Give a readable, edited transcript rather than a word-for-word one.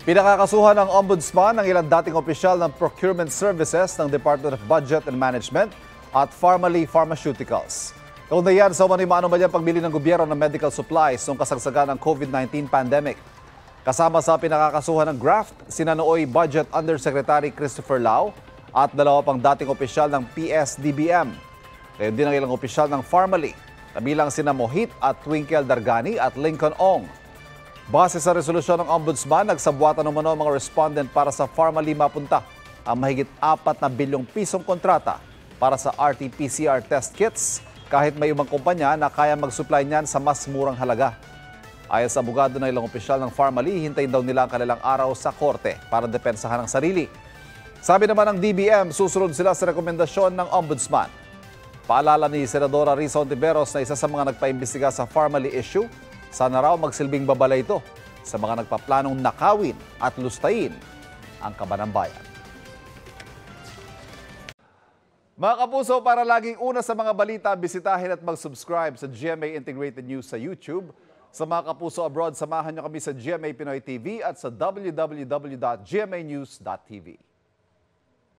Pinakakasuhan ng Ombudsman ng ilang dating opisyal ng Procurement Services ng Department of Budget and Management at Pharmaly Pharmaceuticals. Kauna yan sa umano'y pagbili ng gobyerno ng medical supplies noong kasagsagan ng COVID-19 pandemic. Kasama sa pinakakasuhan ng graft, sina nooy Budget Undersecretary Christopher Lau at dalawa pang dating opisyal ng PSDBM. Gayon din ang ilang opisyal ng Pharmaly, kabilang sina Mohit at Twinkle Dargani at Lincoln Ong. Base sa resolusyon ng Ombudsman, nagsabuatan umano ang mga respondent para sa Pharmaly mapunta ang mahigit 4 na bilyong pisong kontrata para sa RT-PCR test kits kahit may ibang kumpanya na kaya mag-supply niyan sa mas murang halaga. Ayon sa abogado ng ilang opisyal ng Pharmaly, hintayin daw nila ang kanilang araw sa korte para depensahan ang sarili. Sabi naman ng DBM, susunod sila sa rekomendasyon ng Ombudsman. Paalala ni Senadora Risa Hontiveros na isa sa mga nagpaimbestiga sa Pharmaly issue, sana raw magsilbing babala ito sa mga nagpaplanong nakawin at lustayin ang kaban ng bayan. Mga kapuso, para laging una sa mga balita, bisitahin at mag-subscribe sa GMA Integrated News sa YouTube. Sa mga kapuso abroad, samahan niyo kami sa GMA Pinoy TV at sa www.gmanews.tv.